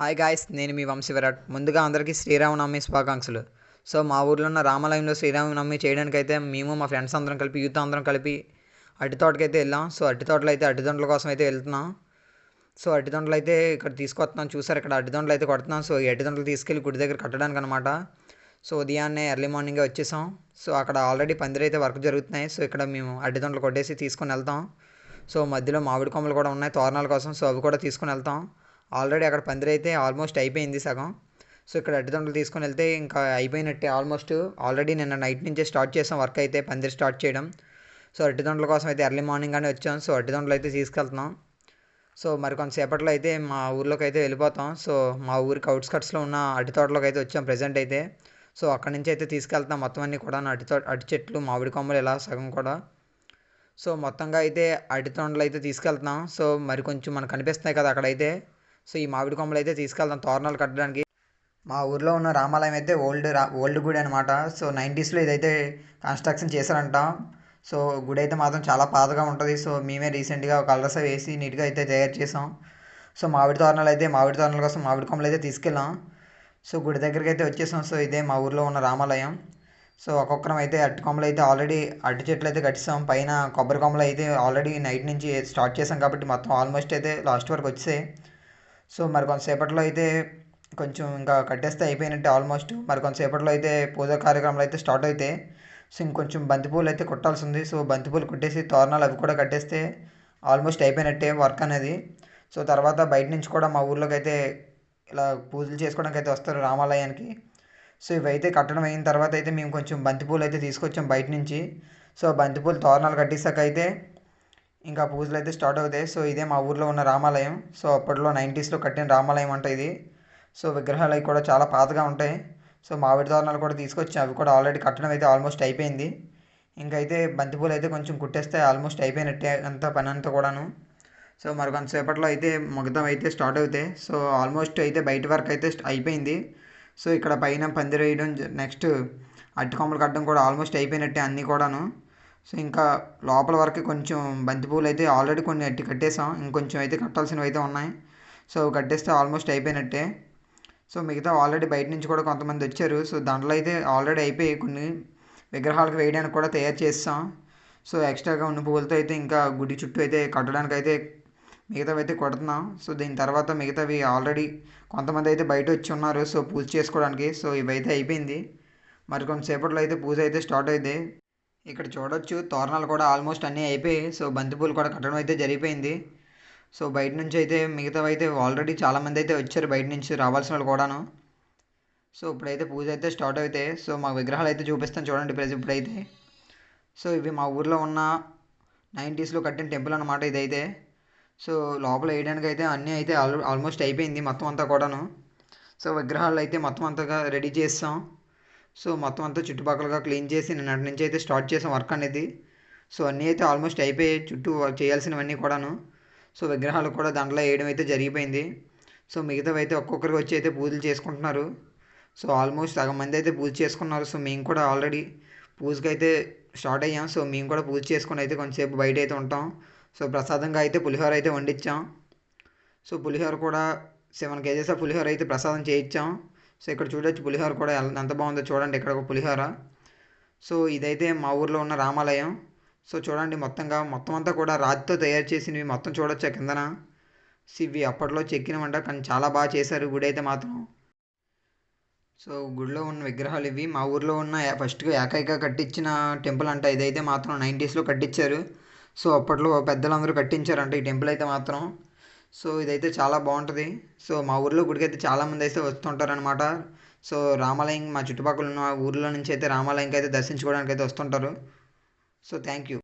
Hi guys, నేను మీ వంశీ విరాట్. ముందుగా అందరికీ శ్రీరామనవమి శుభాకాంక్షలు. సో మా ఊర్లో ఉన్న రామాలయంలో శ్రీరామనవమి చేయడానికైతే మేము మా ఫ్రెండ్స్ అందరం కలిపి యూత్ అందరం కలిపి అరటి తోటకైతే వెళ్ళాం. సో అరటి తోటలో అయితే అరటిదొండల కోసం అయితే వెళ్తున్నాం. సో అరటిదొండలు అయితే ఇక్కడ తీసుకొస్తున్నాం. చూసారు ఇక్కడ అరటిదొండలు అయితే కొడుతున్నాం. సో ఈ అరటిదొండలు తీసుకెళ్ళి గుడి దగ్గర కట్టడానికి అనమాట. సో ఉదయాన్నే ఎర్లీ మార్నింగే వచ్చేసాం. సో అక్కడ ఆల్రెడీ పందిరైతే వర్క్ జరుగుతున్నాయి. సో ఇక్కడ మేము అరటిదొండలు కొట్టేసి తీసుకొని వెళ్తాం. సో మధ్యలో మామిడి కొమ్మలు కూడా ఉన్నాయి తోరణాల కోసం. సో అవి కూడా తీసుకొని వెళ్తాం. ఆల్రెడీ అక్కడ పందిరి అయితే ఆల్మోస్ట్ అయిపోయింది సగం. సో ఇక్కడ అరటిదొండలు తీసుకొని వెళ్తే ఇంకా అయిపోయినట్టే ఆల్మోస్ట్. ఆల్రెడీ నిన్న నైట్ నుంచే స్టార్ట్ చేసాం వర్క్ అయితే పందిరి స్టార్ట్ చేయడం. సో అరటిదొండల కోసం అయితే ఎర్లీ మార్నింగ్ గానే వచ్చాం. సో అరటిదొండలు అయితే తీసుకెళ్తున్నాం. సో మరి కొంతసేపట్లో అయితే మా ఊర్లోకి అయితే వెళ్ళిపోతాం. సో మా ఊరికి అవుట్స్కట్స్లో ఉన్న అరటి తోటలోకి అయితే వచ్చాం ప్రజెంట్ అయితే. సో అక్కడి నుంచి అయితే తీసుకెళ్తాం మొత్తం అన్నీ కూడా అరటి చెట్లు మామిడి కొమ్మలు ఇలా సగం కూడా. సో మొత్తంగా అయితే అరటి తొండలు అయితే తీసుకెళ్తున్నాం. సో మరి కొంచెం మనకు కనిపిస్తున్నాయి కదా అక్కడైతే. సో ఈ మామిడి కొమ్మలు అయితే తీసుకెళ్తాం తోరణాలు కట్టడానికి. మా ఊర్లో ఉన్న రామాలయం అయితే ఓల్డ్ గుడి అనమాట. సో 90స్లో ఇదైతే కన్స్ట్రక్షన్ చేశారంట. సో గుడి అయితే మాత్రం చాలా పాతగా ఉంటుంది. సో మేమే రీసెంట్గా కలర్స్ వేసి నీట్గా అయితే తయారు చేసాం. సో మామిడి తోరణాల కోసం మామిడి కొమ్మలు అయితే తీసుకెళ్ళాం. సో గుడి దగ్గరికి అయితే వచ్చేసాం. సో ఇదే మా ఊర్లో ఉన్న రామాలయం. సో ఒక్కొక్కరం అయితే అరటి కొమ్మలు అయితే ఆల్రెడీ అరటి చెట్లు అయితే కట్టిస్తాం. పైన కొబ్బరి కొమ్మలు అయితే ఆల్రెడీ నైట్ నుంచి స్టార్ట్ చేసాం కాబట్టి మొత్తం ఆల్మోస్ట్ అయితే లాస్ట్ వరకు వచ్చాయి. సో మరి కొంతసేపట్లో అయితే కొంచెం ఇంకా కట్టేస్తే అయిపోయినట్టే ఆల్మోస్ట్. మరి కొంతసేపట్లో అయితే పూజా కార్యక్రమాలు అయితే స్టార్ట్ అయితే. సో ఇంకొంచెం బంతిపూలు అయితే కుట్టాల్సి ఉంది. సో బంతిపూలు కుట్టేసి తోరణాలు అవి కూడా కట్టేస్తే ఆల్మోస్ట్ అయిపోయినట్టే వర్క్ అనేది. సో తర్వాత బయట నుంచి కూడా మా ఊర్లోకి అయితే ఇలా పూజలు చేసుకోవడానికి అయితే వస్తారు రామాలయానికి. సో ఇవైతే కట్టడం అయిన తర్వాత అయితే మేము కొంచెం బంతిపూలు అయితే తీసుకొచ్చాం బయట నుంచి. సో బంతిపూలు తోరణాలు కట్టేసాక అయితే ఇంకా పూజలు అయితే స్టార్ట్ అవుతాయి. సో ఇదే మా ఊర్లో ఉన్న రామాలయం. సో అప్పట్లో 90స్లో కట్టిన రామాలయం అంట ఇది. సో విగ్రహాలు అవి కూడా చాలా పాతగా ఉంటాయి. సో మామిడి తోరణాలు కూడా తీసుకొచ్చాం. అవి కూడా ఆల్రెడీ కట్టడం అయితే ఆల్మోస్ట్ అయిపోయింది. ఇంకైతే బంతిపూలు అయితే కొంచెం కుట్టేస్తే ఆల్మోస్ట్ అయిపోయినట్టే అంతా పని అంతా కూడాను. సో మరి కొంతసేపట్లో అయితే ముగ్గుతం అయితే స్టార్ట్ అవుతాయి. సో ఆల్మోస్ట్ అయితే బయట వరకు అయితే అయిపోయింది. సో ఇక్కడ పైన పందిరి వేయడం నెక్స్ట్ అరటి కొమ్మలు కట్టడం కూడా ఆల్మోస్ట్ అయిపోయినట్టే అన్నీ కూడాను. సో ఇంకా లోపల వరకు కొంచెం బంతిపూలు అయితే ఆల్రెడీ కొన్ని అట్టి కట్టేసాం. ఇంకొంచెం అయితే కట్టాల్సినవి అయితే ఉన్నాయి. సో కట్టేస్తే ఆల్మోస్ట్ అయిపోయినట్టే. సో మిగతా ఆల్రెడీ బయట నుంచి కూడా కొంతమంది వచ్చారు. సో దాంట్లో అయితే ఆల్రెడీ అయిపోయి కొన్ని విగ్రహాలకు వేయడానికి కూడా తయారు చేస్తాం. సో ఎక్స్ట్రాగా ఉన్న పువ్వులతో అయితే ఇంకా గుడి చుట్టూ అయితే కట్టడానికి అయితే మిగతావి అయితే కొడుతున్నాం. సో దీని తర్వాత మిగతావి ఆల్రెడీ కొంతమంది అయితే బయట వచ్చి ఉన్నారు. సో పూజ చేసుకోవడానికి. సో ఇవైతే అయిపోయింది. మరి కొంతసేపట్లో అయితే పూజ అయితే స్టార్ట్ అయితే. ఇక్కడ చూడొచ్చు తోరణాలు కూడా ఆల్మోస్ట్ అన్నీ అయిపోయాయి. సో బంతిపూలు కూడా కట్టడం అయితే జరిగిపోయింది. సో బయట నుంచి అయితే మిగతావి అయితే ఆల్రెడీ చాలామంది అయితే వచ్చారు బయట నుంచి రావాల్సిన వాళ్ళు కూడాను. సో ఇప్పుడైతే పూజ అయితే స్టార్ట్ అవుతాయి. సో మా విగ్రహాలు అయితే చూపిస్తాను చూడండి ఇప్పుడైతే. సో ఇవి మా ఊర్లో ఉన్న 90స్లో కట్టిన టెంపుల్ అనమాట ఇదైతే. సో లోపల వేయడానికి అయితే అన్నీ అయితే ఆల్మోస్ట్ అయిపోయింది మొత్తం అంతా కూడాను. సో విగ్రహాలు అయితే మొత్తం అంతగా రెడీ చేస్తాం. సో మొత్తం అంతా చుట్టుపక్కలగా క్లీన్ చేసి నిన్నటి నుంచి అయితే స్టార్ట్ చేసాం వర్క్ అనేది. సో అన్నీ అయితే ఆల్మోస్ట్ అయిపోయాయి చుట్టూ చేయాల్సినవన్నీ కూడాను. సో విగ్రహాలు కూడా దాంట్లో వేయడం అయితే జరిగిపోయింది. సో మిగతావి అయితే ఒక్కొక్కరికి వచ్చి అయితే పూజలు చేసుకుంటున్నారు. సో ఆల్మోస్ట్ సగం మంది అయితే పూజ చేసుకున్నారు. సో మేము కూడా ఆల్రెడీ పూజకి అయితే స్టార్ట్ అయ్యాం. సో మేము కూడా పూజ చేసుకుని అయితే కొంచెంసేపు బయట అయితే ఉంటాం. సో ప్రసాదంగా అయితే పులిహోర అయితే వండించాం. సో పులిహోర కూడా 7 కేజెస్ పులిహోర అయితే ప్రసాదం చేయించాం. సో ఇక్కడ చూడొచ్చు పులిహోర కూడా ఎంత బాగుందో చూడండి ఇక్కడ ఒక పులిహోర. సో ఇదైతే మా ఊర్లో ఉన్న రామాలయం. సో చూడండి మొత్తం అంతా కూడా రాతితో తయారు చేసినవి మొత్తం చూడొచ్చు కిందన. సో ఇవి అప్పట్లో చెక్కినవంట కానీ చాలా బాగా చేశారు గుడి అయితే మాత్రం. సో గుడిలో ఉన్న విగ్రహాలు ఇవి మా ఊర్లో ఉన్న ఫస్ట్గా ఏకైక కట్టించిన టెంపుల్ అంట ఇదైతే మాత్రం 90స్లో కట్టించారు. సో అప్పట్లో పెద్దలందరూ కట్టించారంట ఈ టెంపుల్ అయితే మాత్రం. సో ఇదైతే చాలా బాగుంటుంది. సో మా ఊర్లో గుడికి అయితే చాలామంది అయితే వస్తుంటారనమాట. సో రామాలయం మా చుట్టుపక్కల ఉన్న ఊర్లో నుంచి అయితే రామాలయంకి అయితే దర్శించుకోవడానికి అయితే వస్తుంటారు. So thank you.